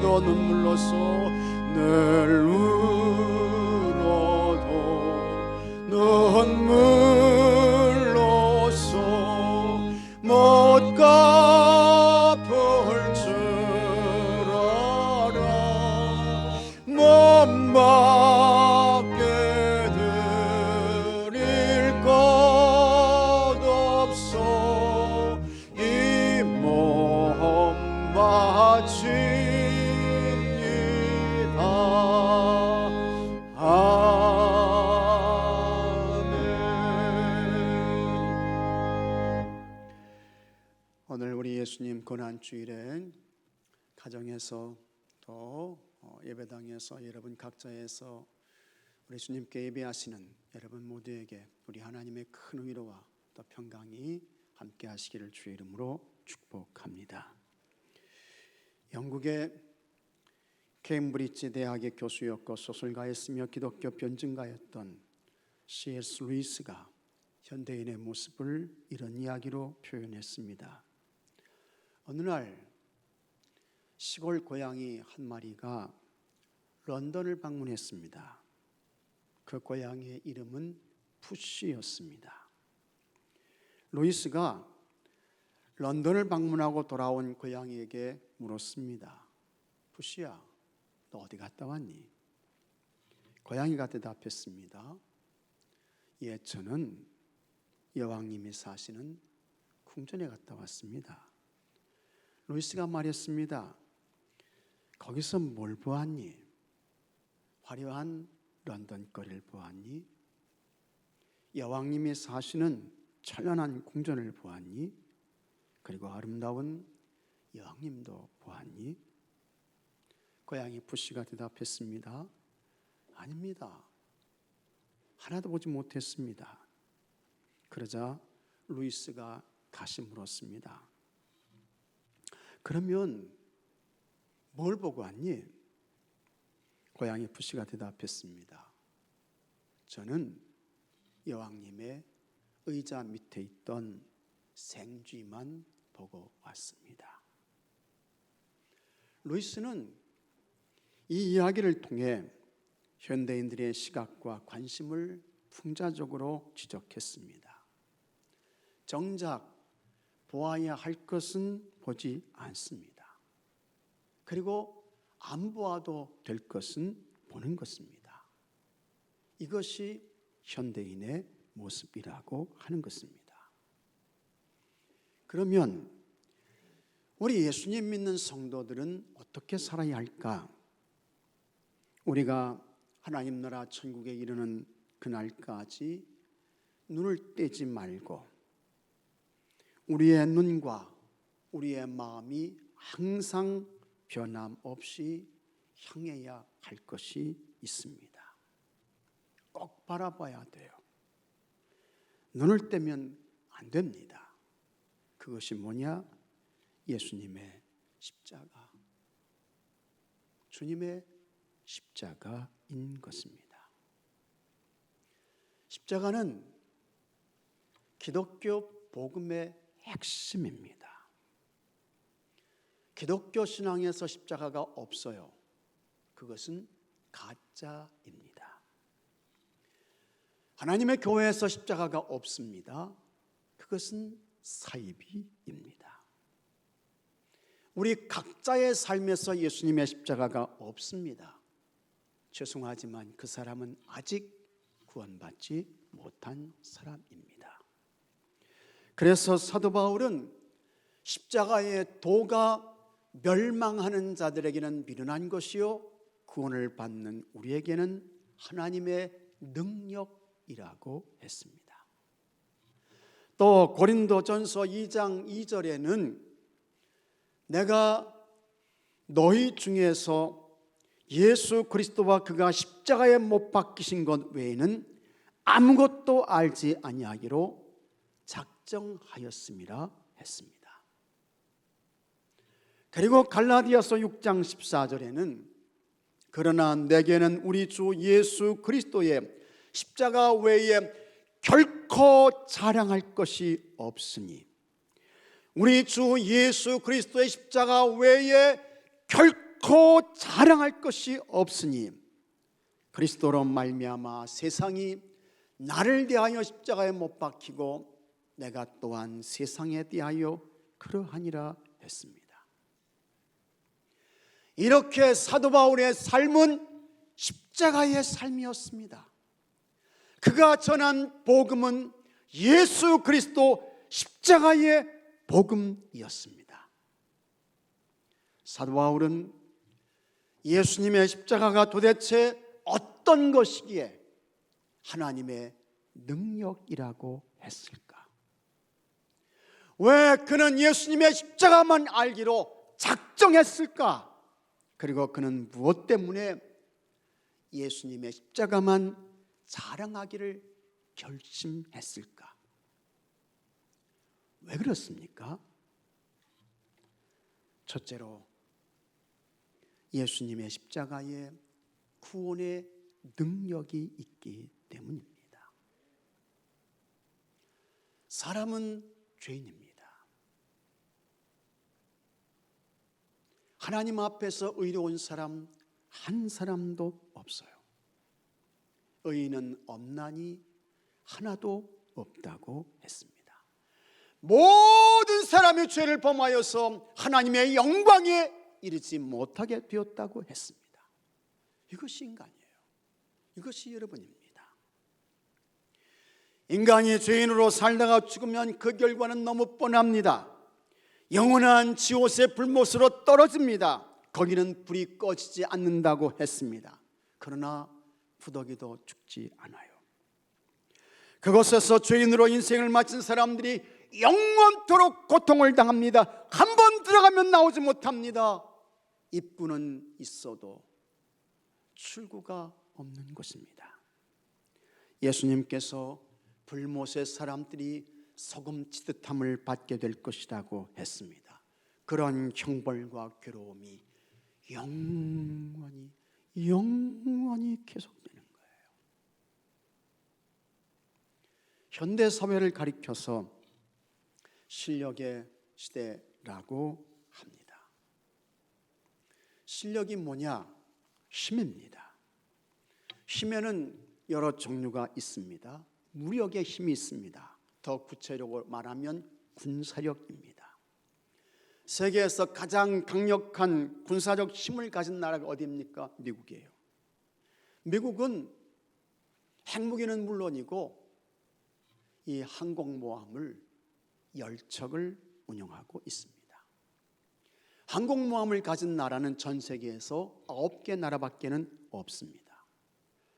울어도 눈물로써 늘 울어도 눈물로써 못 갚을 줄 알아 못 받게 드릴 것 없어 이 몸 바칩니다. 오늘 우리 예수님 고난주일엔 가정에서 또 예배당에서 여러분 각자에서 우리 주님께 예배하시는 여러분 모두에게 우리 하나님의 큰 위로와 또 평강이 함께 하시기를 주의 이름으로 축복합니다. 영국의 케임브리지 대학의 교수였고 소설가였으며 기독교 변증가였던 C.S. 루이스가 현대인의 모습을 이런 이야기로 표현했습니다. 어느 날 시골 고양이 한 마리가 런던을 방문했습니다. 그 고양이의 이름은 푸시였습니다. 루이스가 런던을 방문하고 돌아온 고양이에게 물었습니다. 푸시야, 너 어디 갔다 왔니? 고양이가 대답했습니다. 예, 저는 여왕님이 사시는 궁전에 갔다 왔습니다. 루이스가 말했습니다. 거기서 뭘 보았니? 화려한 런던 거리를 보았니? 여왕님이 사시는 찬란한 궁전을 보았니? 그리고 아름다운 여왕님도 보았니? 고양이 푸시가 대답했습니다. 아닙니다. 하나도 보지 못했습니다. 그러자 루이스가 다시 물었습니다. 그러면 뭘 보고 왔니? 고양이 푸시가 대답했습니다. 저는 여왕님의 의자 밑에 있던 생쥐만 보고 왔습니다. 루이스는 이 이야기를 통해 현대인들의 시각과 관심을 풍자적으로 지적했습니다. 정작 보아야 할 것은 보지 않습니다. 그리고 안 보아도 될 것은 보는 것입니다. 이것이 현대인의 모습이라고 하는 것입니다. 그러면 우리 예수님 믿는 성도들은 어떻게 살아야 할까? 우리가 하나님 나라 천국에 이르는 그날까지 눈을 떼지 말고 우리의 눈과 우리의 마음이 항상 변함없이 향해야 할 것이 있습니다. 꼭 바라봐야 돼요. 눈을 떼면 안 됩니다. 그것이 뭐냐? 예수님의 십자가, 주님의 십자가인 것입니다. 십자가는 기독교 복음의 핵심입니다. 기독교 신앙에서 십자가가 없어요. 그것은 가짜입니다. 하나님의 교회에서 십자가가 없습니다. 그것은 사이비입니다. 우리 각자의 삶에서 예수님의 십자가가 없습니다. 죄송하지만 그 사람은 아직 구원받지 못한 사람입니다. 그래서 사도 바울은 십자가의 도가 멸망하는 자들에게는 미련한 것이요 구원을 받는 우리에게는 하나님의 능력이라고 했습니다. 또 고린도전서 2장 2절에는 내가 너희 중에서 예수 그리스도와 그가 십자가에 못 박히신 것 외에는 아무것도 알지 아니하기로 작정하였음이라 했습니다. 그리고 갈라디아서 6장 14절에는 그러나 내게는 우리 주 예수 그리스도의 십자가 외에 결코 자랑할 것이 없으니 우리 주 예수 그리스도의 십자가 외에 결코 결코 자랑할 것이 없으니 그리스도로 말미암아 세상이 나를 대하여 십자가에 못 박히고 내가 또한 세상에 대하여 그러하니라 했습니다. 이렇게 사도 바울의 삶은 십자가의 삶이었습니다. 그가 전한 복음은 예수 그리스도 십자가의 복음이었습니다. 사도 바울은 예수님의 십자가가 도대체 어떤 것이기에 하나님의 능력이라고 했을까? 왜 그는 예수님의 십자가만 알기로 작정했을까? 그리고 그는 무엇 때문에 예수님의 십자가만 자랑하기를 결심했을까? 왜 그렇습니까? 첫째로 예수님의 십자가에 구원의 능력이 있기 때문입니다. 사람은 죄인입니다. 하나님 앞에서 의로운 사람 한 사람도 없어요. 의인은 없나니 하나도 없다고 했습니다. 모든 사람이 죄를 범하여서 하나님의 영광에 이르지 못하게 되었다고 했습니다. 이것이 인간이에요. 이것이 여러분입니다. 인간이 죄인으로 살다가 죽으면 그 결과는 너무 뻔합니다. 영원한 지옥의 불못으로 떨어집니다. 거기는 불이 꺼지지 않는다고 했습니다. 그러나 부더기도 죽지 않아요. 그곳에서 죄인으로 인생을 마친 사람들이 영원토록 고통을 당합니다. 한 번 들어가면 나오지 못합니다. 입구는 있어도 출구가 없는 곳입니다. 예수님께서 불못의 사람들이 소금 치듯함을 받게 될 것이라고 했습니다. 그런 형벌과 괴로움이 영원히 계속되는 거예요. 현대 사회를 가리켜서 실력의 시대라고 합니다. 실력이 뭐냐? 힘입니다. 힘에는 여러 종류가 있습니다. 무력의 힘이 있습니다. 더 구체적으로 말하면 군사력입니다. 세계에서 가장 강력한 군사적 힘을 가진 나라가 어디입니까? 미국이에요. 미국은 핵무기는 물론이고 이 항공모함을 10척을 운영하고 있습니다. 항공모함을 가진 나라는 전 세계에서 9개 나라밖에는 없습니다.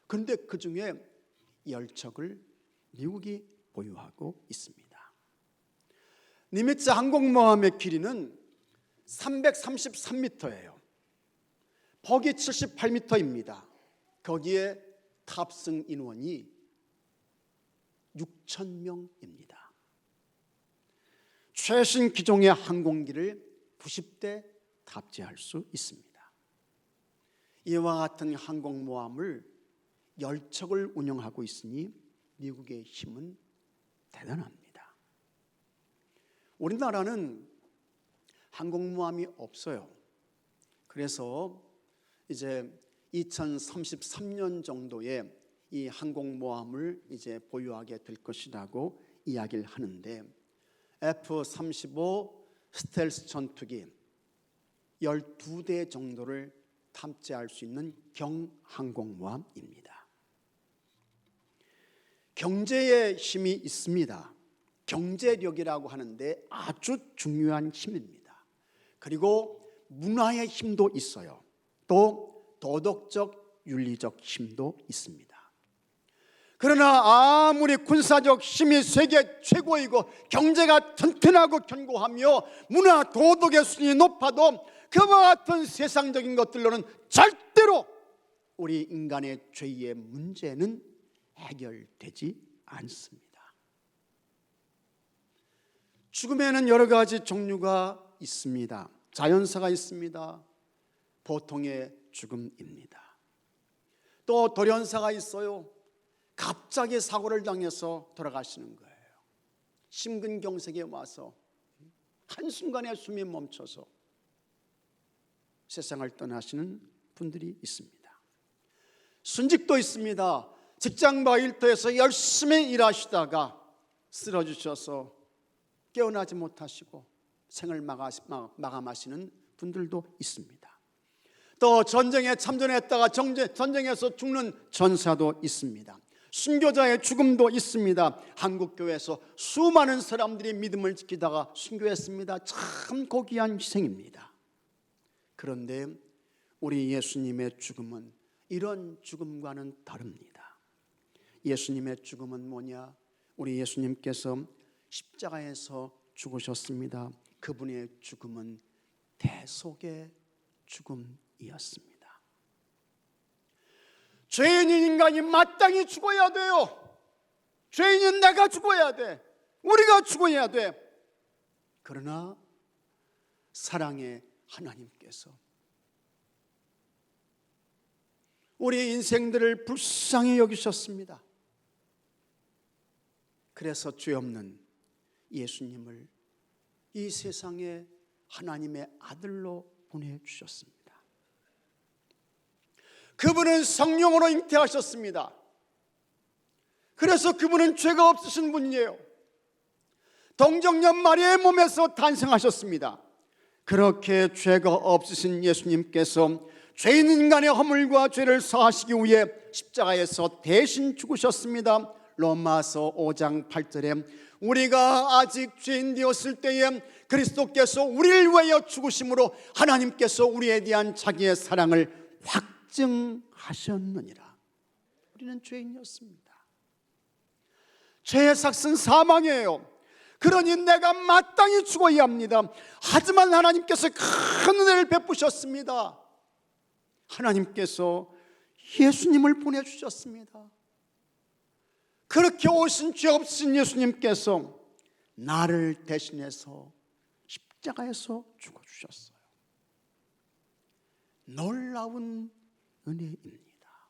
그런데 그 중에 10척을 미국이 보유하고 있습니다. 니미츠 항공모함의 길이는 333m예요. 폭이 78m입니다. 거기에 탑승 인원이 6,000명입니다. 최신 기종의 항공기를 90대 탑재할 수 있습니다. 이와 같은 항공모함을 10척을 운영하고 있으니 미국의 힘은 대단합니다. 우리나라는 항공모함이 없어요. 그래서 이제 2033년 정도에 이 항공모함을 이제 보유하게 될 것이라고 이야기를 하는데 F-35 스텔스 전투기 12대 정도를 탑재할 수 있는 경항공모함입니다. 경제의 힘이 있습니다. 경제력이라고 하는데 아주 중요한 힘입니다. 그리고 문화의 힘도 있어요. 또 도덕적, 윤리적 힘도 있습니다. 그러나 아무리 군사적 힘이 세계 최고이고 경제가 튼튼하고 견고하며 문화, 도덕의 수준이 높아도 그와 같은 세상적인 것들로는 절대로 우리 인간의 죄의 문제는 해결되지 않습니다. 죽음에는 여러 가지 종류가 있습니다. 자연사가 있습니다. 보통의 죽음입니다. 또 돌연사가 있어요. 갑자기 사고를 당해서 돌아가시는 거예요. 심근경색에 와서 한순간에 숨이 멈춰서 세상을 떠나시는 분들이 있습니다. 순직도 있습니다. 직장과 일터에서 열심히 일하시다가 쓰러지셔서 깨어나지 못하시고 생을 마감하시는 분들도 있습니다. 또 전쟁에 참전했다가 전쟁에서 죽는 전사도 있습니다. 순교자의 죽음도 있습니다. 한국교회에서 수많은 사람들이 믿음을 지키다가 순교했습니다. 참 고귀한 희생입니다. 그런데 우리 예수님의 죽음은 이런 죽음과는 다릅니다. 예수님의 죽음은 뭐냐? 우리 예수님께서 십자가에서 죽으셨습니다. 그분의 죽음은 대속의 죽음이었습니다. 죄인인 인간이 마땅히 죽어야 돼요. 죄인은 내가 죽어야 돼. 우리가 죽어야 돼. 그러나 사랑의 하나님께서 우리의 인생들을 불쌍히 여기셨습니다. 그래서 죄 없는 예수님을 이 세상에 하나님의 아들로 보내주셨습니다. 그분은 성령으로 잉태하셨습니다. 그래서 그분은 죄가 없으신 분이에요. 동정녀 마리아의 몸에서 탄생하셨습니다. 그렇게 죄가 없으신 예수님께서 죄인 인간의 허물과 죄를 사하시기 위해 십자가에서 대신 죽으셨습니다. 로마서 5장 8절에 우리가 아직 죄인 되었을 때에 그리스도께서 우리를 위하여 죽으심으로 하나님께서 우리에 대한 자기의 사랑을 확증하셨느니라. 우리는 죄인이었습니다. 죄의 삭은 사망이에요. 그러니 내가 마땅히 죽어야 합니다. 하지만 하나님께서 큰 은혜를 베푸셨습니다. 하나님께서 예수님을 보내주셨습니다. 그렇게 오신 죄 없으신 예수님께서 나를 대신해서 십자가에서 죽어주셨어요. 놀라운 은혜입니다.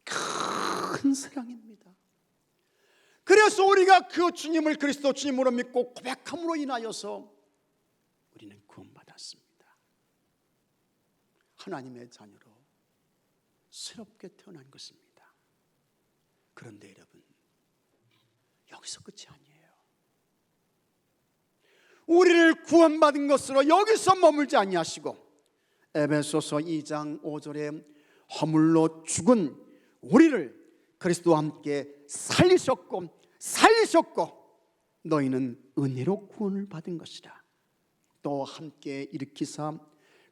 큰 사랑입니다. 그래서 우리가 그 주님을 그리스도 주님으로 믿고 고백함으로 인하여서 우리는 구원받았습니다. 하나님의 자녀로 새롭게 태어난 것입니다. 그런데 여러분, 여기서 끝이 아니에요. 우리를 구원받은 것으로 여기서 머물지 아니하시고 에베소서 2장 5절에 허물로 죽은 우리를 그리스도와 함께 살리셨고 너희는 은혜로 구원을 받은 것이라. 또 함께 일으키사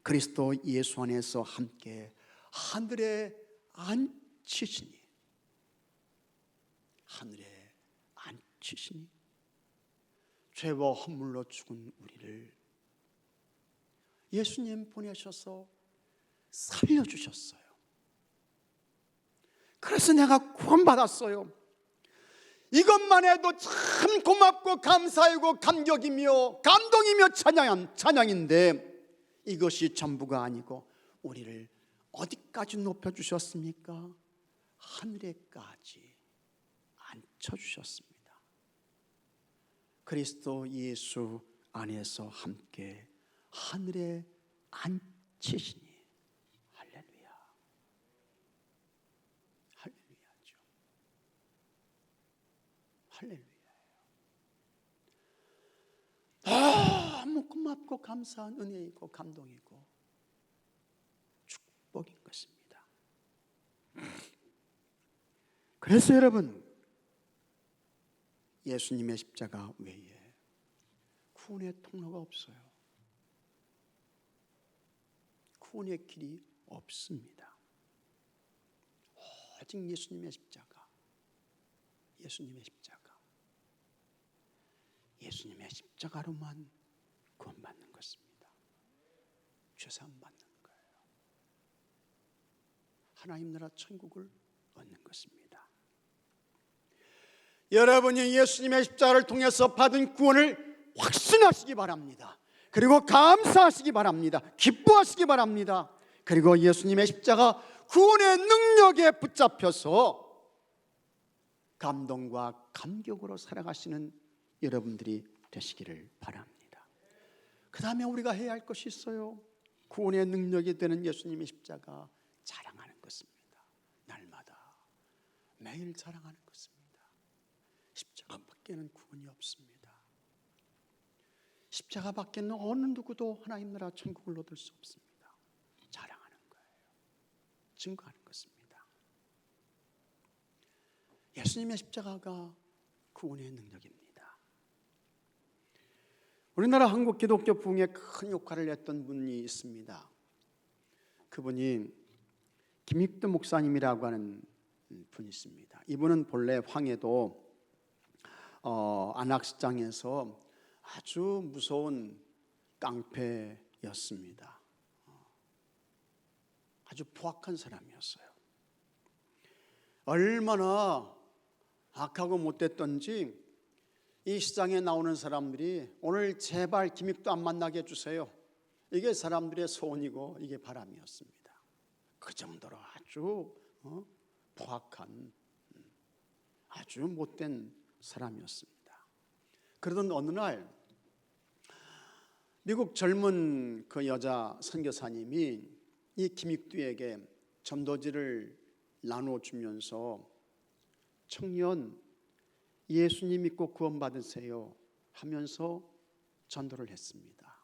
그리스도 예수 안에서 함께 하늘에 앉히시니 죄와 허물로 죽은 우리를 예수님 보내셔서 살려주셨어요. 그래서 내가 구원받았어요. 이것만 해도 참 고맙고 감사하고 감격이며 감동이며 찬양인데 이것이 전부가 아니고 우리를 어디까지 높여주셨습니까? 하늘에까지 앉혀주셨습니다. 그리스도 예수 안에서 함께 하늘에 앉히시니 할렐루야. 할렐루야죠. 할렐루야예요. 너무 고맙고 감사한 은혜이고 감동이고 축복인 것입니다. 그래서 여러분, 예수님의 십자가 외에 구원의 통로가 없어요. 구원의 길이 없습니다. 오직 예수님의 십자가, 예수님의 십자가로만 구원받는 것입니다. 죄사함 받는 거예요. 하나님 나라 천국을 얻는 것입니다. 여러분이 예수님의 십자가를 통해서 받은 구원을 확신하시기 바랍니다. 그리고 감사하시기 바랍니다. 기뻐하시기 바랍니다. 그리고 예수님의 십자가 구원의 능력에 붙잡혀서 감동과 감격으로 살아가시는 여러분들이 되시기를 바랍니다. 그 다음에 우리가 해야 할 것이 있어요. 구원의 능력이 되는 예수님의 십자가 자랑하는 것입니다. 날마다 매일 자랑하는 것입니다. 십자가 밖에는 구원이 없습니다. 십자가 밖에는 어느 누구도 하나님 나라 천국을 얻을 수 없습니다. 자랑하는 거예요. 증거하는 것입니다. 예수님의 십자가가 구원의 능력입니다. 우리나라 한국 기독교 부흥에 큰 역할을 했던 분이 있습니다. 그분이 김익두 목사님이라고 하는 분이 있습니다. 이분은 본래 황해도 안악시장에서 아주 무서운 깡패였습니다. 아주 포악한 사람이었어요. 얼마나 악하고 못됐던지 이 시장에 나오는 사람들이 오늘 제발 김익두 안 만나게 해주세요. 이게 사람들의 소원이고 이게 바람이었습니다. 그 정도로 아주 포악한 아주 못된 사람이었습니다. 그러던 어느 날 미국 젊은 그 여자 선교사님이 이 김익두에게 전도지를 나눠주면서 청년 예수님 믿고 구원받으세요 하면서 전도를 했습니다.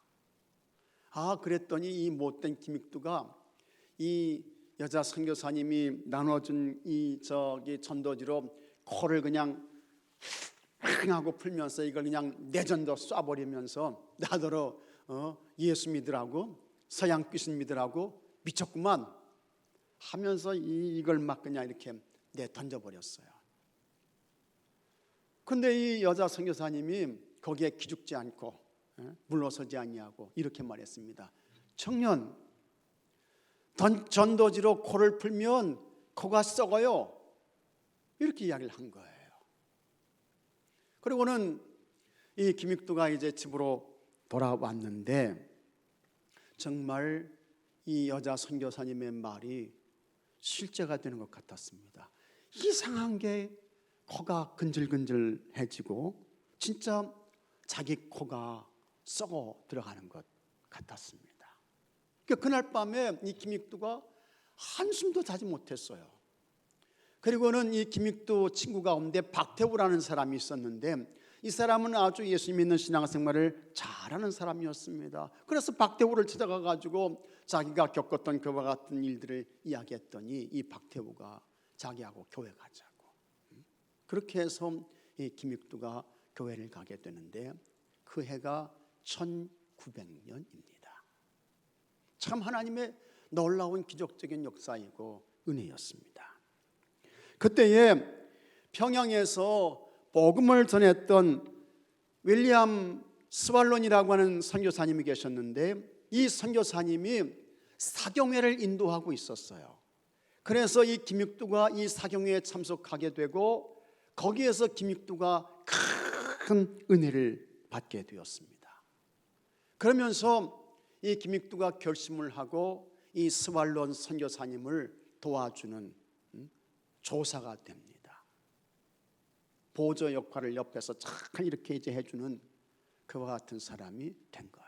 그랬더니 이 못된 김익두가 이 여자 선교사님이 나눠준 이 전도지로 코를 그냥 하고 풀면서 이걸 그냥 내전도 쏴버리면서 나더러 예수 믿으라고 서양 귀신 믿으라고 미쳤구만 하면서 이걸 막 그냥 이렇게 던져버렸어요. 근데 이 여자 선교사님이 거기에 기죽지 않고 물러서지 아니하고 이렇게 말했습니다. 청년, 전도지로 코를 풀면 코가 썩어요. 이렇게 이야기를 한 거예요. 그리고는 이 김익두가 이제 집으로 돌아왔는데 정말 이 여자 선교사님의 말이 실제가 되는 것 같았습니다. 이상한 게 코가 근질근질해지고 진짜 자기 코가 썩어 들어가는 것 같았습니다. 그러니까 그날 밤에 이 김익두가 한숨도 자지 못했어요. 그리고는 이 김익두 친구 가운데 박태우라는 사람이 있었는데 이 사람은 아주 예수 믿는 신앙생활을 잘하는 사람이었습니다. 그래서 박태우를 찾아가 가지고 자기가 겪었던 그와 같은 일들을 이야기했더니 이 박태우가 자기하고 교회 가자고 그렇게 해서 이 김익두가 교회를 가게 되는데 그 해가 1900년입니다. 참 하나님의 놀라운 기적적인 역사이고 은혜였습니다. 그때에 평양에서 복음을 전했던 윌리엄 스왈론이라고 하는 선교사님이 계셨는데 이 선교사님이 사경회를 인도하고 있었어요. 그래서 이 김익두가 이 사경회에 참석하게 되고 거기에서 김익두가 큰 은혜를 받게 되었습니다. 그러면서 이 김익두가 결심을 하고 이 스왈론 선교사님을 도와주는 조사가 됩니다. 보조 역할을 옆에서 참 이렇게 이제 해주는 그와 같은 사람이 된 거예요.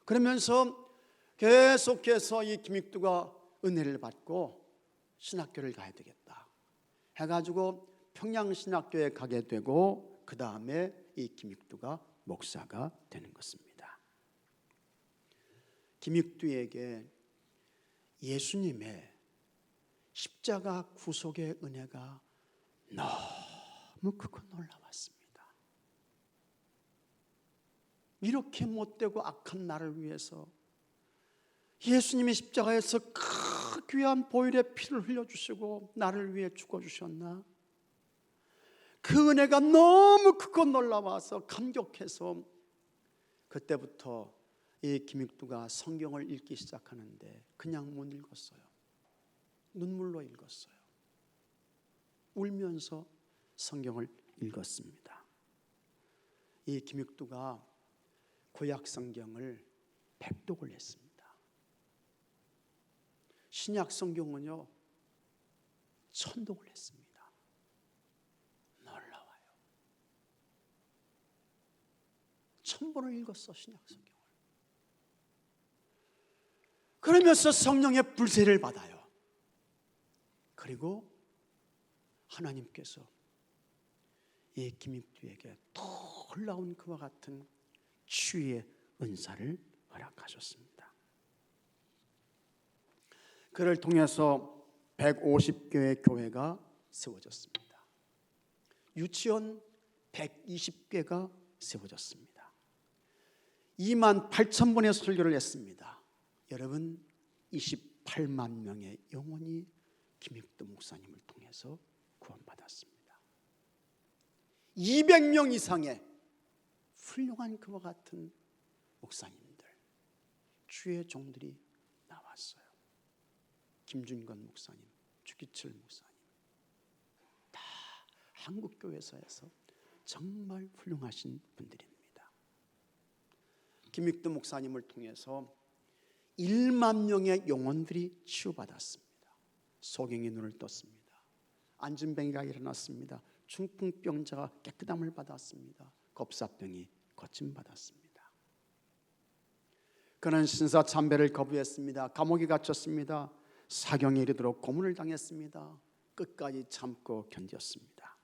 그러면서 계속해서 이 김익두가 은혜를 받고 신학교를 가야 되겠다 해가지고 평양신학교에 가게 되고 그 다음에 이 김익두가 목사가 되는 것입니다. 김익두에게 예수님의 십자가 구속의 은혜가 너무 크고 놀라웠습니다. 이렇게 못되고 악한 나를 위해서 예수님의 십자가에서 그 귀한 보혈의 피를 흘려주시고 나를 위해 죽어주셨나? 그 은혜가 너무 크고 놀라워서 감격해서 그때부터 이 김익두가 성경을 읽기 시작하는데 그냥 못 읽었어요. 눈물로 읽었어요. 울면서 성경을 읽었습니다. 이 김익두가 구약 성경을 백독을 했습니다. 신약 성경은요 1000독을 했습니다. 놀라워요. 1000번을 읽었어 신약 성경을. 그러면서 성령의 불세를 받아요. 그리고 하나님께서 이 김익두에게 놀라운 그와 같은 치유의 은사를 허락하셨습니다. 그를 통해서 150개의 교회가 세워졌습니다. 유치원 120개가 세워졌습니다. 28,000번의 설교를 했습니다. 여러분, 28만 명의 영혼이 김익두 목사님을 통해서 구원받았습니다. 200명 이상의 훌륭한 그와 같은 목사님들, 주의 종들이 나왔어요. 김준건 목사님, 주기철 목사님, 다 한국교회사에서 정말 훌륭하신 분들입니다. 김익두 목사님을 통해서 1만 명의 영혼들이 치유받았습니다. 소경이 눈을 떴습니다. 안진뱅이가 일어났습니다. 중풍병자가 깨끗함을 받았습니다. 겁사병이 고침받았습니다. 그는 신사참배를 거부했습니다. 감옥에 갇혔습니다. 사경에 이르도록 고문을 당했습니다. 끝까지 참고 견뎠습니다.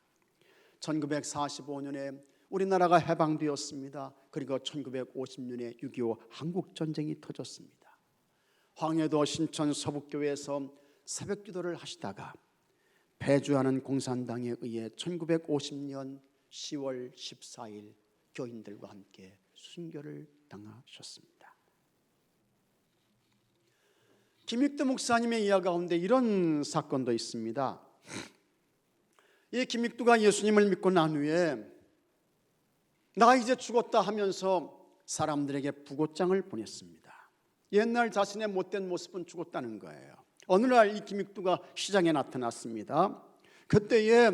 1945년에 우리나라가 해방되었습니다. 그리고 1950년에 6.25 한국전쟁이 터졌습니다. 황해도 신천 서북교회에서 새벽기도를 하시다가 배주하는 공산당에 의해 1950년 10월 14일 교인들과 함께 순교를 당하셨습니다. 김익두 목사님의 이야기 가운데 이런 사건도 있습니다. 이 김익두가 예수님을 믿고 난 후에 나 이제 죽었다 하면서 사람들에게 부고장을 보냈습니다. 옛날 자신의 못된 모습은 죽었다는 거예요. 어느 날 이 김익두가 시장에 나타났습니다. 그때에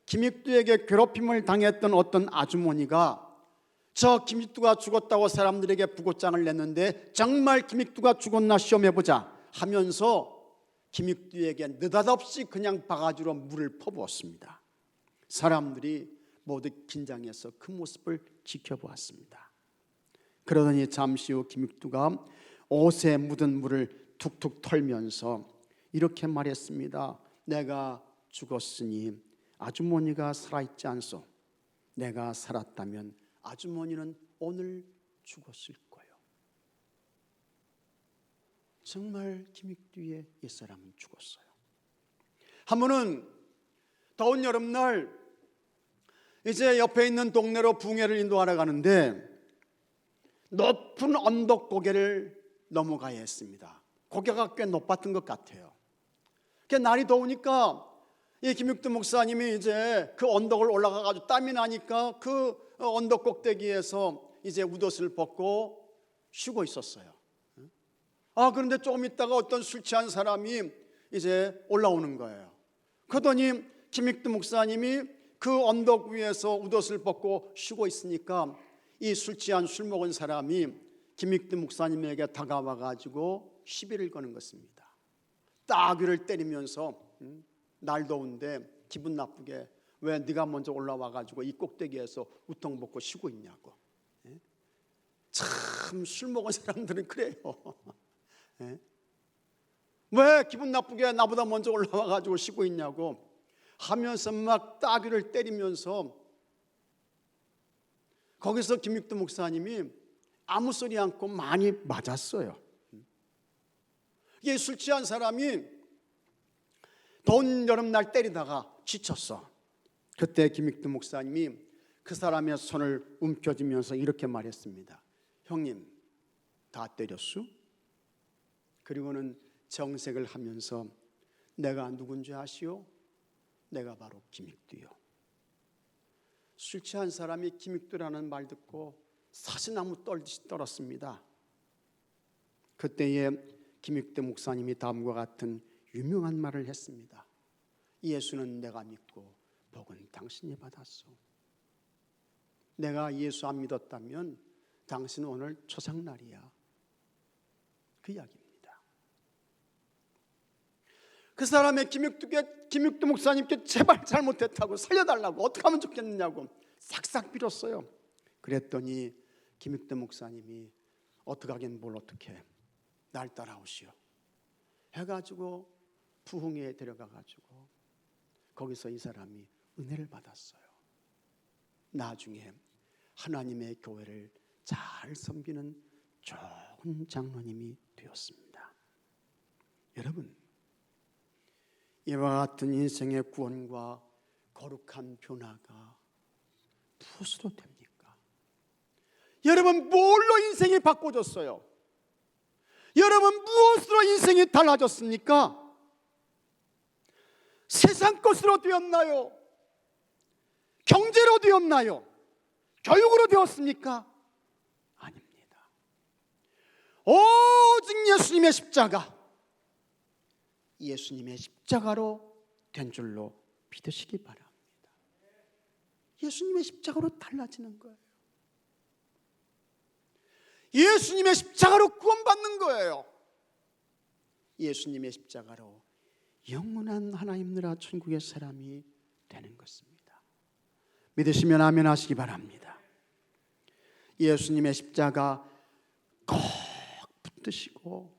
김익두에게 괴롭힘을 당했던 어떤 아주머니가 저 김익두가 죽었다고 사람들에게 부고장을 냈는데 정말 김익두가 죽었나 시험해보자 하면서 김익두에게 느닷없이 그냥 바가지로 물을 퍼부었습니다. 사람들이 모두 긴장해서 그 모습을 지켜보았습니다. 그러더니 잠시 후 김익두가 옷에 묻은 물을 툭툭 털면서 이렇게 말했습니다. 내가 죽었으니 아주머니가 살아있지 않소. 내가 살았다면 아주머니는 오늘 죽었을 거예요. 정말 김익두의 옛사람은 죽었어요. 한 번은 더운 여름날 이제 옆에 있는 동네로 붕해를 인도하러 가는데 높은 언덕 고개를 넘어가야 했습니다. 고개가 꽤 높았던 것 같아요. 날이 더우니까 이 김익두 목사님이 이제 그 언덕을 올라가가지고 땀이 나니까 그 언덕 꼭대기에서 이제 웃옷을 벗고 쉬고 있었어요. 그런데 조금 있다가 어떤 술 취한 사람이 이제 올라오는 거예요. 그러더니 김익두 목사님이 그 언덕 위에서 웃옷을 벗고 쉬고 있으니까 이 술 취한 술 먹은 사람이 김익두 목사님에게 다가와가지고 시비를 거는 것입니다. 따귀를 때리면서 날 더운데 기분 나쁘게 왜 네가 먼저 올라와가지고 이 꼭대기에서 우통 벗고 쉬고 있냐고. 참 술 먹은 사람들은 그래요. 왜 기분 나쁘게 나보다 먼저 올라와가지고 쉬고 있냐고 하면서 막 따귀를 때리면서 거기서 김익두 목사님이 아무 소리 않고 많이 맞았어요. 이게 술 취한 사람이 더운 여름날 때리다가 지쳤어. 그때 김익두 목사님이 그 사람의 손을 움켜쥐면서 이렇게 말했습니다. 형님, 다 때렸수? 그리고는 정색을 하면서 내가 누군지 아시오? 내가 바로 김익두요. 술 취한 사람이 김익두라는 말 듣고 사시나무 떨듯이 떨었습니다. 그때에 김익두 목사님이 다음과 같은 유명한 말을 했습니다. 예수는 내가 믿고 복은 당신이 받았소. 내가 예수 안 믿었다면 당신은 오늘 초상날이야. 그 이야기입니다. 그 사람의 김익두 목사님께 제발 잘못했다고 살려달라고 어떻게 하면 좋겠느냐고 싹싹 빌었어요. 그랬더니 김익두 목사님이 어떻게 하긴 뭘 어떻게 해. 날 따라오시오 해가지고 부흥회에 데려가가지고 거기서 이 사람이 은혜를 받았어요. 나중에 하나님의 교회를 잘 섬기는 좋은 장로님이 되었습니다. 여러분, 이와 같은 인생의 구원과 거룩한 변화가 무엇으로 됩니까? 여러분, 뭘로 인생이 바꿔졌어요? 여러분, 무엇으로 인생이 달라졌습니까? 세상 것으로 되었나요? 경제로 되었나요? 교육으로 되었습니까? 아닙니다. 오직 예수님의 십자가, 예수님의 십자가로 된 줄로 믿으시기 바랍니다. 예수님의 십자가로 달라지는 거예요. 예수님의 십자가로 구원받는 거예요. 예수님의 십자가로 영원한 하나님 나라 천국의 사람이 되는 것입니다. 믿으시면 아멘 하시기 바랍니다. 예수님의 십자가 꼭 붙드시고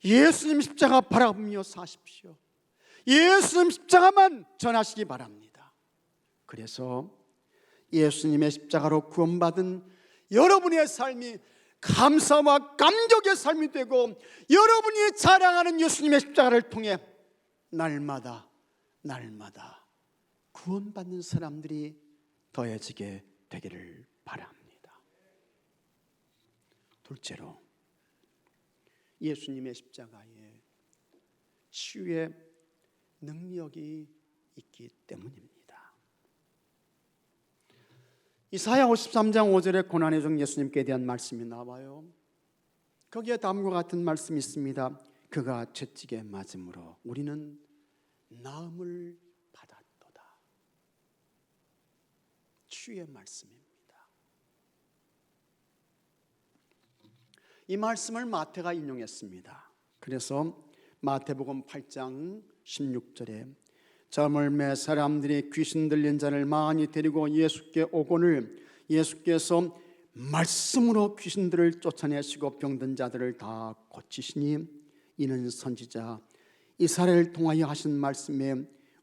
예수님 십자가 바라보며 사십시오. 예수님 십자가만 전하시기 바랍니다. 그래서 예수님의 십자가로 구원받은 여러분의 삶이 감사와 감격의 삶이 되고, 여러분이 자랑하는 예수님의 십자가를 통해 날마다 구원받는 사람들이 더해지게 되기를 바랍니다. 둘째로, 예수님의 십자가에 치유의 능력이 있기 때문입니다. 이사야 53장 5절에 고난의 종 예수님께 대한 말씀이 나와요. 거기에 다음과 같은 말씀이 있습니다. 그가 채찍에 맞음으로 우리는 나음을 받았도다. 치유의 말씀입니다. 이 말씀을 마태가 인용했습니다. 그래서 마태복음 8장 16절에 잠을 매 사람들이 귀신 들린 자를 많이 데리고 예수께 오거늘 예수께서 말씀으로 귀신들을 쫓아내시고 병든 자들을 다 고치시니 이는 선지자 이사야를 통하여 하신 말씀에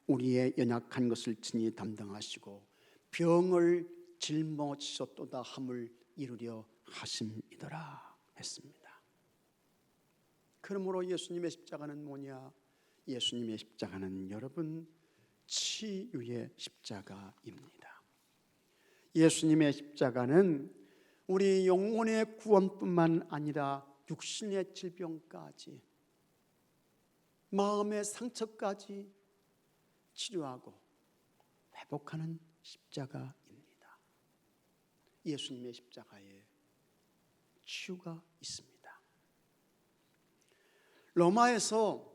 우리의 연약한 것을 친히 담당하시고 병을 짊어지셨도다 함을 이루려 하심이더라 했습니다. 그러므로 예수님의 십자가는 뭐냐? 예수님의 십자가는 여러분 치유의 십자가입니다. 예수님의 십자가는 우리 영혼의 구원뿐만 아니라 육신의 질병까지, 마음의 상처까지 치료하고 회복하는 십자가입니다. 예수님의 십자가에 치유가 있습니다. 로마에서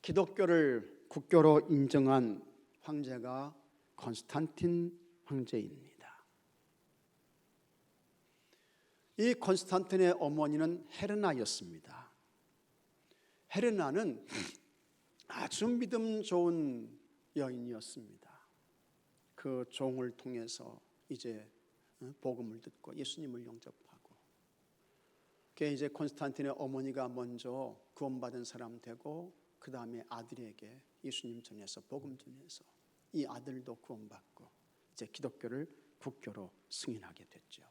기독교를 국교로 인정한 황제가 콘스탄틴 황제입니다. 이 콘스탄틴의 어머니는 헬레나였습니다. 헬레나는 아주 믿음 좋은 여인이었습니다. 그 종을 통해서 이제 복음을 듣고 예수님을 영접하고, 그게 이제 콘스탄틴의 어머니가 먼저 구원받은 사람 되고, 그 다음에 아들에게 예수님 전해서 복음 전해서 이 아들도 구원받고 이제 기독교를 국교로 승인하게 됐죠.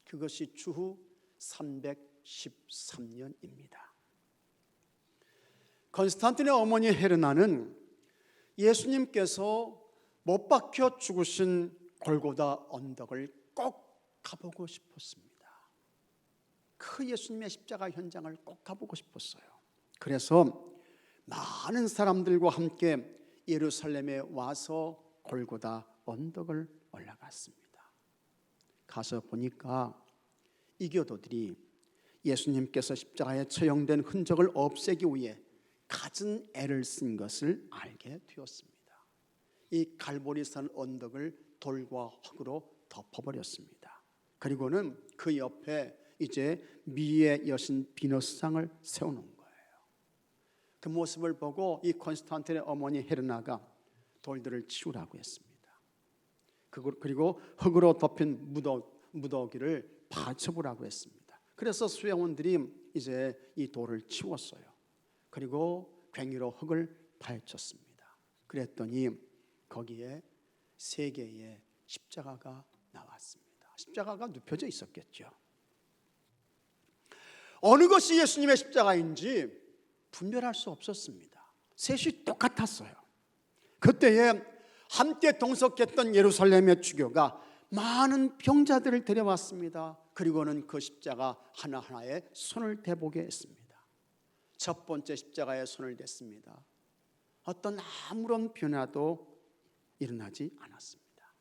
그것이 주후 313년입니다. 콘스탄틴의 어머니 헬레나는 예수님께서 못 박혀 죽으신 골고다 언덕을 꼭 가보고 싶었습니다. 그 예수님의 십자가 현장을 꼭 가보고 싶었어요. 그래서 많은 사람들과 함께 예루살렘에 와서 골고다 언덕을 올라갔습니다. 가서 보니까 이교도들이 예수님께서 십자가에 처형된 흔적을 없애기 위해 갖은 애를 쓴 것을 알게 되었습니다. 이 갈보리산 언덕을 돌과 흙으로 덮어버렸습니다. 그리고는 그 옆에 이제 미의 여신 비너스상을 세워놓은 거예요. 그 모습을 보고 이 콘스탄틴의 어머니 헬레나가 돌들을 치우라고 했습니다. 그리고 흙으로 덮인 무더기를 파쳐보라고 했습니다. 그래서 수행원들이 이제 이 돌을 치웠어요. 그리고 괭이로 흙을 파헤쳤습니다. 그랬더니 거기에 3개의 십자가가 나왔습니다. 십자가가 눕혀져 있었겠죠. 어느 것이 예수님의 십자가인지 분별할 수 없었습니다. 셋이 똑같았어요. 그때에 함께 동석했던 예루살렘의 주교가 많은 병자들을 데려왔습니다. 그리고는 그 십자가 하나하나에 손을 대보게 했습니다. 첫 번째 십자가에 손을 댔습니다. 어떤 아무런 변화도 일어나지 않았습니다.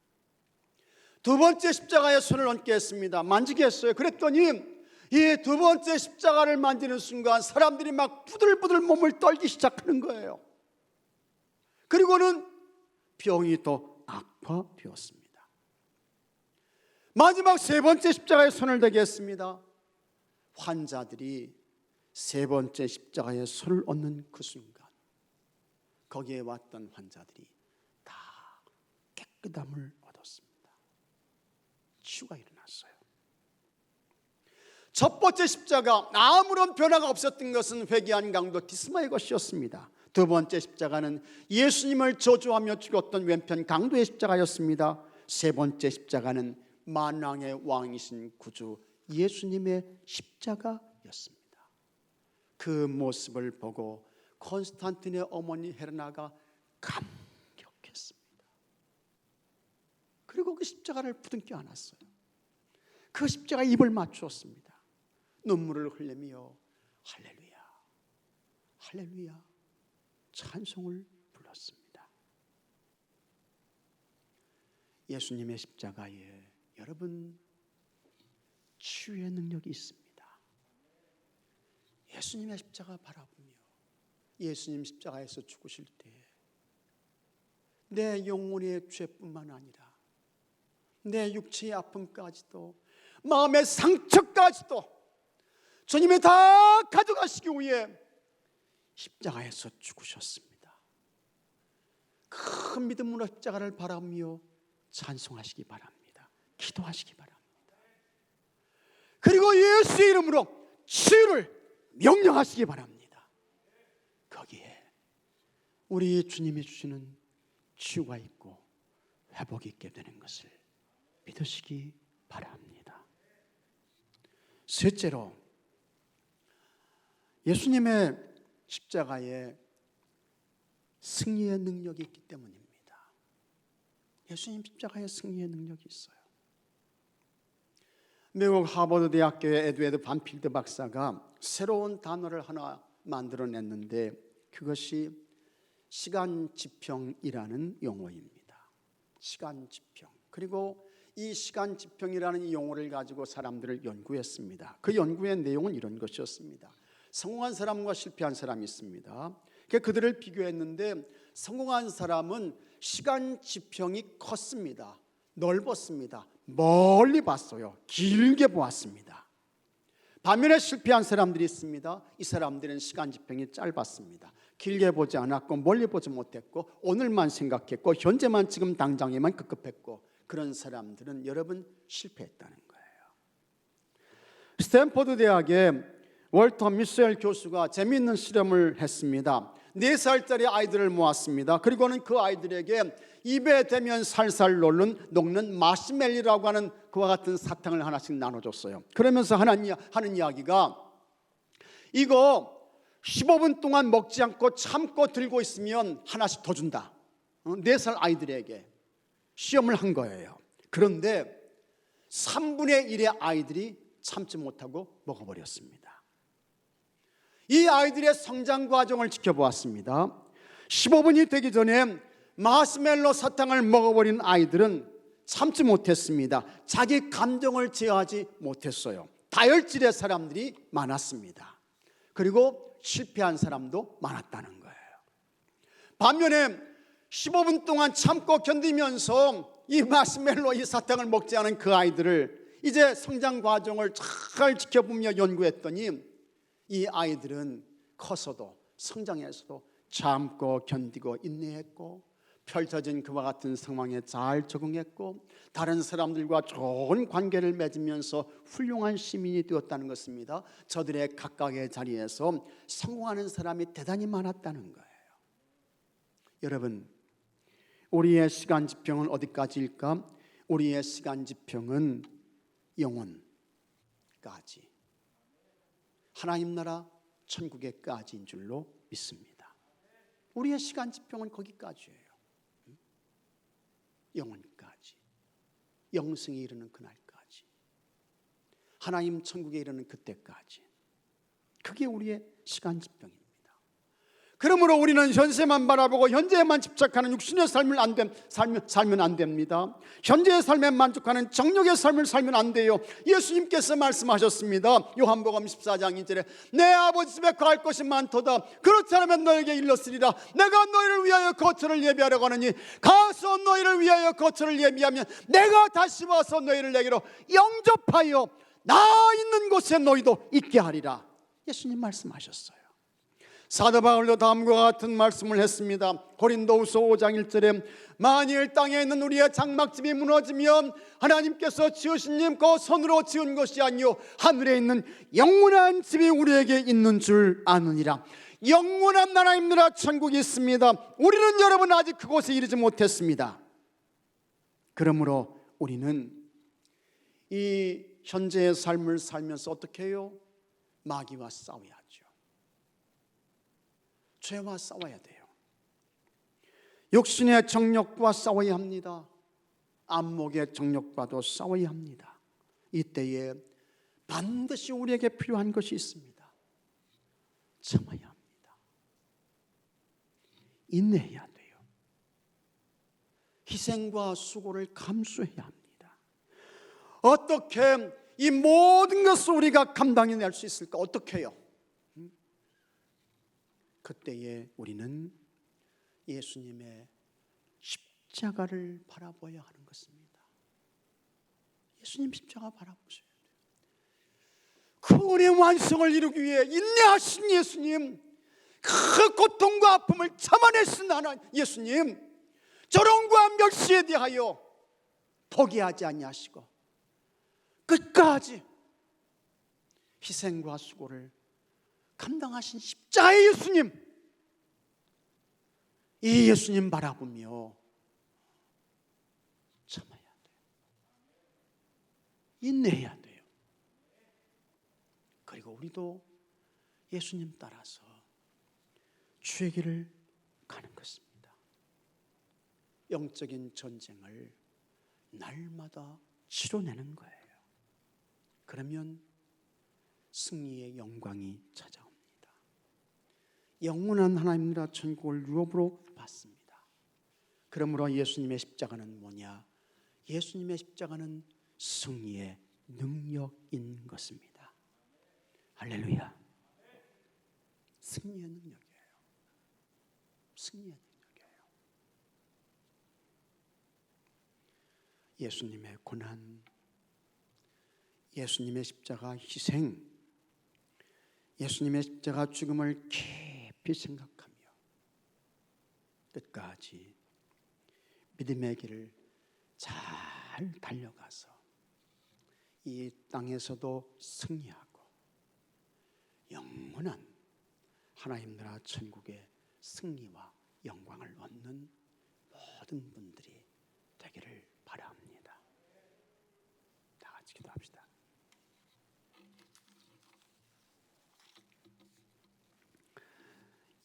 두 번째 십자가에 손을 얹게 했습니다. 만지게 했어요. 그랬더니 이 두 번째 십자가를 만지는 순간 사람들이 막 부들부들 몸을 떨기 시작하는 거예요. 그리고는 병이 더 악화되었습니다. 마지막 세 번째 십자가에 손을 대게 했습니다. 환자들이 세 번째 십자가에 손을 얹는 그 순간 거기에 왔던 환자들이 다 깨끗함을 얻었습니다. 치유가 일어났어요. 첫 번째 십자가, 아무런 변화가 없었던 것은 회개한 강도 디스마의 것이었습니다. 두 번째 십자가는 예수님을 저주하며 죽였던 왼편 강도의 십자가였습니다. 세 번째 십자가는 만왕의 왕이신 구주 예수님의 십자가였습니다. 그 모습을 보고 콘스탄틴의 어머니 헬레나가 감격했습니다. 그리고 그 십자가를 부둥켜 안았어요. 그 십자가에 입을 맞추었습니다. 눈물을 흘리며 할렐루야, 할렐루야 찬송을 불렀습니다. 예수님의 십자가에 여러분 치유의 능력이 있습니다. 예수님의 십자가 바라보며 예수님 십자가에서 죽으실 때 내 영혼의 죄뿐만 아니라 내 육체의 아픔까지도 마음의 상처까지도 주님이 다 가져가시기 위해 십자가에서 죽으셨습니다. 큰 믿음으로 십자가를 바라며 찬송하시기 바랍니다. 기도하시기 바랍니다. 그리고 예수의 이름으로 치유를 명령하시기 바랍니다. 거기에 우리 주님이 주시는 치유가 있고 회복이 있게 되는 것을 믿으시기 바랍니다. 셋째로 예수님의 십자가에 승리의 능력이 있기 때문입니다. 예수님 십자가에 승리의 능력이 있어요. 미국 하버드 대학교의 에드워드 반필드 박사가 새로운 단어를 하나 만들어냈는데 그것이 시간지평이라는 용어입니다. 시간지평. 그리고 이 시간지평이라는 이 용어를 가지고 사람들을 연구했습니다. 그 연구의 내용은 이런 것이었습니다. 성공한 사람과 실패한 사람이 있습니다. 그들을 비교했는데 성공한 사람은 시간지평이 컸습니다. 넓었습니다. 멀리 봤어요. 길게 보았습니다. 반면에 실패한 사람들이 있습니다. 이 사람들은 시간지평이 짧았습니다. 길게 보지 않았고 멀리 보지 못했고 오늘만 생각했고 현재만 지금 당장에만 급급했고 그런 사람들은 여러분 실패했다는 거예요. 스탠포드 대학의 월터 미셸 교수가 재미있는 실험을 했습니다. 4살짜리 아이들을 모았습니다. 그리고는 그 아이들에게 입에 대면 살살 녹는 마시멜리라고 하는 그와 같은 사탕을 하나씩 나눠줬어요. 그러면서 하는 이야기가 이거 15분 동안 먹지 않고 참고 들고 있으면 하나씩 더 준다. 4살 아이들에게 시험을 한 거예요. 그런데 3분의 1의 아이들이 참지 못하고 먹어버렸습니다. 이 아이들의 성장 과정을 지켜보았습니다. 15분이 되기 전에 마시멜로 사탕을 먹어버린 아이들은 참지 못했습니다. 자기 감정을 제어하지 못했어요. 다혈질의 사람들이 많았습니다. 그리고 실패한 사람도 많았다는 거예요. 반면에 15분 동안 참고 견디면서 이 마시멜로 이 사탕을 먹지 않은 그 아이들을 이제 성장 과정을 잘 지켜보며 연구했더니 이 아이들은 커서도 성장해서도 참고 견디고 인내했고 펼쳐진 그와 같은 상황에 잘 적응했고 다른 사람들과 좋은 관계를 맺으면서 훌륭한 시민이 되었다는 것입니다. 저들의 각각의 자리에서 성공하는 사람이 대단히 많았다는 거예요. 여러분, 우리의 시간 지평은 어디까지일까? 우리의 시간 지평은 영혼까지, 하나님 나라 천국에까지인 줄로 믿습니다. 우리의 시간 지평은 거기까지예요. 영혼까지, 영생에 이르는 그날까지, 하나님 천국에 이르는 그때까지. 그게 우리의 시간 지평입니다. 그러므로 우리는 현세만 바라보고 현재에만 집착하는 육신의 삶을 살면 안 됩니다. 현재의 삶에 만족하는 정욕의 삶을 살면 안 돼요. 예수님께서 말씀하셨습니다. 요한복음 14장 2절에 내 아버지 집에 거할 것이 많도다. 그렇지 않으면 너에게 일렀으리라. 내가 너희를 위하여 거처를 예비하려고 하느니 가서 너희를 위하여 거처를 예비하면 내가 다시 와서 너희를 내게로 영접하여 나 있는 곳에 너희도 있게 하리라. 예수님 말씀하셨어요. 사도 바울도 다음과 같은 말씀을 했습니다. 고린도후서 5장 1절에 만일 땅에 있는 우리의 장막집이 무너지면 하나님께서 지으신 님 그 손으로 지은 것이 아니요 하늘에 있는 영원한 집이 우리에게 있는 줄 아느니라. 영원한 하나님 나라 천국이 있습니다. 우리는 여러분 아직 그곳에 이르지 못했습니다. 그러므로 우리는 이 현재의 삶을 살면서 어떻게 해요? 마귀와 싸워야죠. 죄와 싸워야 돼요. 육신의 정욕과 싸워야 합니다. 안목의 정욕과도 싸워야 합니다. 이때에 반드시 우리에게 필요한 것이 있습니다. 참아야 합니다. 인내해야 돼요. 희생과 수고를 감수해야 합니다. 어떻게 이 모든 것을 우리가 감당해낼 수 있을까? 어떻게 해요? 그때에 우리는 예수님의 십자가를 바라봐야 하는 것입니다. 예수님 십자가 바라보셔야 돼요. 그 은혜 완성을 이루기 위해 인내하신 예수님, 그 고통과 아픔을 참아내신 하나님 예수님, 조롱과 멸시에 대하여 포기하지 아니하시고 끝까지 희생과 수고를 감당하신 십자가의 예수님, 이 예수님 바라보며 참아야 돼요. 인내해야 돼요. 그리고 우리도 예수님 따라서 주의 길을 가는 것입니다. 영적인 전쟁을 날마다 치러내는 거예요. 그러면 승리의 영광이 찾아옵니다. 영원한 하나님 나라 천국을 유업으로 받습니다. 그러므로 예수님의 십자가는 뭐냐? 예수님의 십자가는 승리의 능력인 것입니다. 할렐루야. 승리의 능력이에요. 승리의 능력이에요. 예수님의 고난, 예수님의 십자가 희생, 예수님의 십자가 죽음을 깊이 생각하며 끝까지 믿음의 길을 잘 달려가서 이 땅에서도 승리하고 영원한 하나님 나라 천국의 승리와 영광을 얻는 모든 분들이 되기를 바랍니다. 다 같이 기도합시다.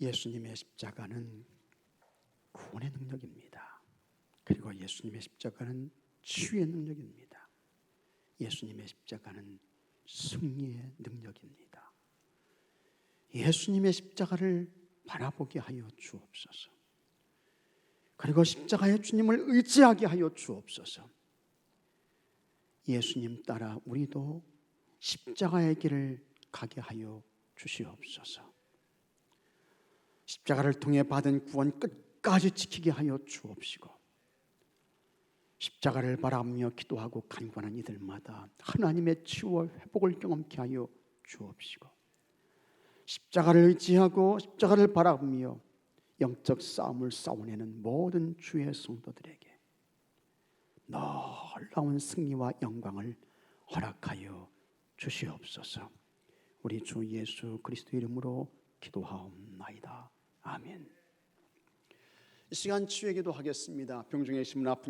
예수님의 십자가는 구원의 능력입니다. 그리고 예수님의 십자가는 치유의 능력입니다. 예수님의 십자가는 승리의 능력입니다. 예수님의 십자가를 바라보게 하여 주옵소서. 그리고 십자가의 주님을 의지하게 하여 주옵소서. 예수님 따라 우리도 십자가의 길을 가게 하여 주시옵소서. 십자가를 통해 받은 구원 끝까지 지키게 하여 주옵시고, 십자가를 바라보며 기도하고 간구하는 이들마다 하나님의 치유와 회복을 경험케 하여 주옵시고, 십자가를 의지하고 십자가를 바라보며 영적 싸움을 싸워내는 모든 주의 성도들에게 놀라운 승리와 영광을 허락하여 주시옵소서. 우리 주 예수 그리스도 이름으로 기도하옵나이다. 아멘. 이 시간 치유의 기도 하겠습니다. 병중에 계신 분, 아픈